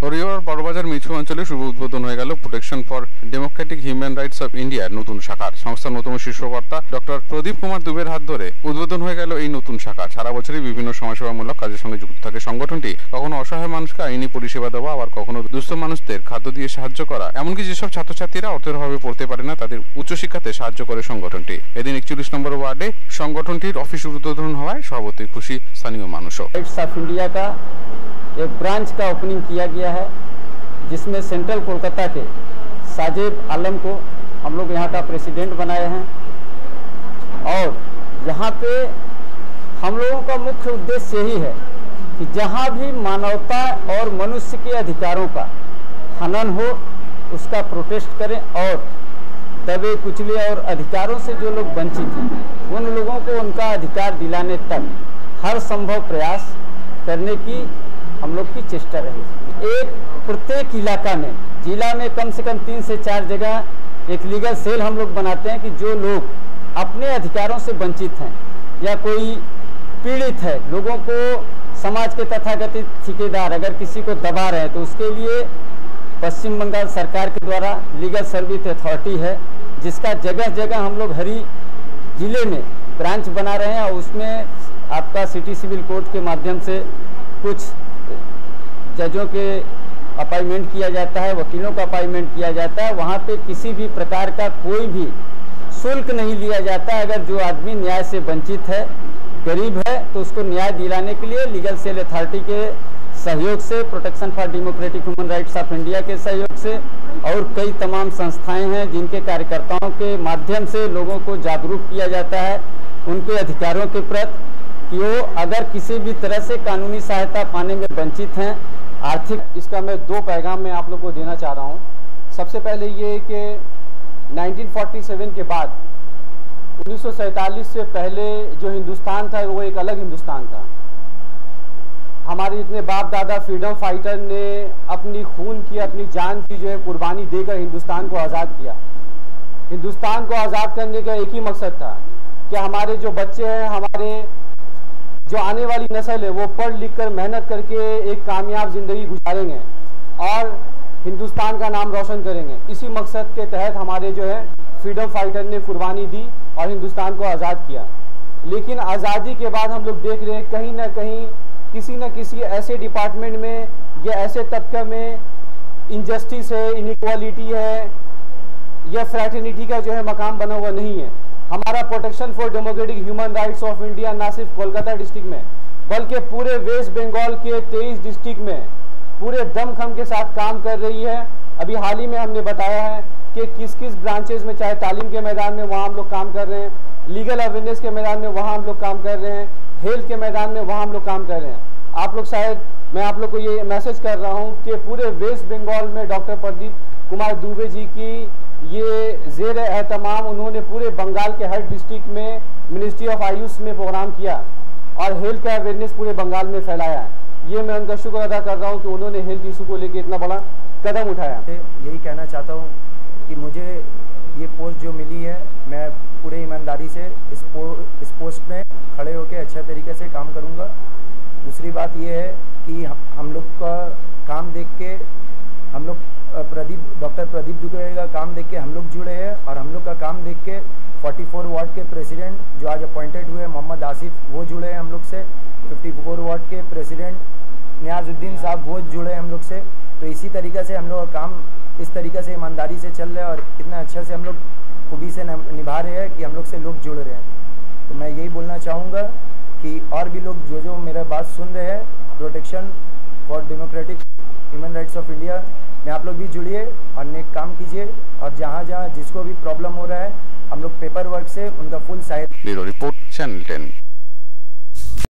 হরিহর বড়বাজার মিছু অঞ্চলে শুভ উদ্বোধন হয়ে গেল protection for Democratic human rights of ইন্ডিয়ার নতুন শাখার। সংস্থার নতুন শীর্ষকর্তা ডক্টর প্রদীপ কুমার দুবের হাত ধরে উদ্বোধন হয়ে গেল এই নতুন শাখা। সারা বছরই বিভিন্ন সমাজসেবামূলক কাজের সঙ্গে যুক্ত থাকে সংগঠনটি। কখনো অসহায় মানুষকে আইনি পরিষেবা দেওয়া, আবার কখনো দুস্থ মানুষদের খাদ্য দিয়ে সাহায্য করা। এমনকি যেসব ছাত্রছাত্রীরা অর্থের অভাবে পড়তে পারে না, তাদের উচ্চশিক্ষাতে সাহায্য করে সংগঠনটি। এদিন 41 নম্বর ওয়ার্ডে সংগঠনটির অফিস উদ্বোধন হওয়ায় স্বভাবতই খুশি স্থানীয় মানুষও। एक ब्रांच का ओपनिंग किया गया है, जिसमें सेंट्रल कोलकाता के साजिब आलम को हम लोग यहाँ का प्रेसिडेंट बनाए हैं। और यहाँ पे हम लोगों का मुख्य उद्देश्य यही है कि जहाँ भी मानवता और मनुष्य के अधिकारों का हनन हो, उसका प्रोटेस्ट करें और दबे कुचले और अधिकारों से जो लोग वंचित हैं, उन लोगों को उनका अधिकार दिलाने तक हर संभव प्रयास करने की हम लोग की चेष्टा रही। एक प्रत्येक इलाका में, जिला में कम से कम 3 से 4 जगह एक लीगल सेल हम लोग बनाते हैं कि जो लोग अपने अधिकारों से वंचित हैं या कोई पीड़ित है, लोगों को समाज के तथाकथित ठेकेदार अगर किसी को दबा रहे हैं, तो उसके लिए पश्चिम बंगाल सरकार के द्वारा लीगल सर्विस अथॉरिटी है, जिसका जगह जगह हम लोग हरी जिले में ब्रांच बना रहे हैं। और उसमें आपका सिटी सिविल कोर्ट के माध्यम से कुछ जजों के अपॉइंटमेंट किया जाता है, वकीलों का अपॉइंटमेंट किया जाता है। वहाँ पे किसी भी प्रकार का कोई भी शुल्क नहीं लिया जाता है। अगर जो आदमी न्याय से वंचित है, गरीब है, तो उसको न्याय दिलाने के लिए लीगल सेल अथॉरिटी के सहयोग से, protection for democratic human rights of India के सहयोग से और कई तमाम संस्थाएं हैं जिनके कार्यकर्ताओं के माध्यम से लोगों को जागरूक किया जाता है उनके अधिकारों के प्रति, कि वो अगर किसी भी तरह से कानूनी सहायता पाने में वंचित हैं, आर्थिक। इसका मैं 2 पैगाम मैं आप लोग को देना चाह रहा हूँ। सबसे पहले ये कि 1947 के बाद 1947 से पहले जो हिंदुस्तान था वो एक अलग हिंदुस्तान था। हमारे इतने बाप दादा फ्रीडम फाइटर ने अपनी खून की, अपनी जान की जो है कुर्बानी देकर हिंदुस्तान को आज़ाद किया। हिंदुस्तान को आज़ाद करने का एक ही मकसद था कि हमारे जो बच्चे हैं, हमारे जो आने वाली नस्ल है, वो पढ़ लिख कर मेहनत करके एक कामयाब ज़िंदगी गुजारेंगे और हिंदुस्तान का नाम रोशन करेंगे। इसी मकसद के तहत हमारे जो है फ्रीडम फाइटर ने कुर्बानी दी और हिंदुस्तान को आज़ाद किया। लेकिन आज़ादी के बाद हम लोग देख रहे हैं कहीं ना कहीं किसी न किसी ऐसे डिपार्टमेंट में या ऐसे तबके में इनजस्टिस है, इनइक्वालिटी है या फ्रैटर्निटी का जो है मकाम बना हुआ नहीं है। हमारा protection for democratic human rights of India ना सिर्फ कोलकाता डिस्ट्रिक्ट में बल्कि पूरे वेस्ट बंगाल के 23 डिस्ट्रिक्ट में पूरे दमखम के साथ काम कर रही है। अभी हाल ही में हमने बताया है कि किस किस ब्रांचेज में, चाहे तालीम के मैदान में वहाँ हम लोग काम कर रहे हैं, लीगल अवेयरनेस के मैदान में वहाँ हम लोग काम कर रहे हैं, हेल्थ के मैदान में वहाँ हम लोग काम कर रहे हैं। आप लोग शायद, मैं आप लोग को ये मैसेज कर रहा हूँ कि पूरे वेस्ट बंगाल में डॉक्टर प्रदीप कुमार दुबे जी की ये ज़ेर एहतमाम उन्होंने पूरे बंगाल के हर डिस्ट्रिक्ट में मिनिस्ट्री ऑफ आयुष में प्रोग्राम किया और हेल्थ का अवेयरनेस पूरे बंगाल में फैलाया है। ये मैं उनका शुक्र अदा कर रहा हूँ कि उन्होंने हेल्थ इशू को लेकर इतना बड़ा कदम उठाया। यही कहना चाहता हूँ कि मुझे ये पोस्ट जो मिली है, मैं पूरे ईमानदारी से इस पोस्ट में खड़े होकर अच्छे तरीके से काम करूँगा। दूसरी बात ये है कि हम लोग का काम देख के, हम लोग डॉक्टर प्रदीप दुबे का काम देख के हम लोग जुड़े हैं और हम लोग का काम देख के 44 वार्ड के प्रेसिडेंट जो आज अपॉइंटेड हुए मोहम्मद आसिफ, वो जुड़े हैं हम लोग से। 54 वार्ड के प्रेसिडेंट नियाजुद्दीन साहब, वो जुड़े हैं हम लोग से। तो इसी तरीक़े से हम लोग का काम इस तरीक़े से ईमानदारी से चल रहा है और इतना अच्छा से हम लोग खूबी से निभा रहे हैं कि हम लोग से लोग जुड़ रहे हैं। तो मैं यही बोलना चाहूँगा कि और भी लोग जो मेरा बात सुन रहे हैं, protection for democratic human rights of India में आप लोग भी जुड़िए और नेक काम कीजिए। और जहाँ जहाँ जिसको भी प्रॉब्लम हो रहा है, हम लोग पेपर वर्क से उनका फुल सहायता। Bureau report, channel 10।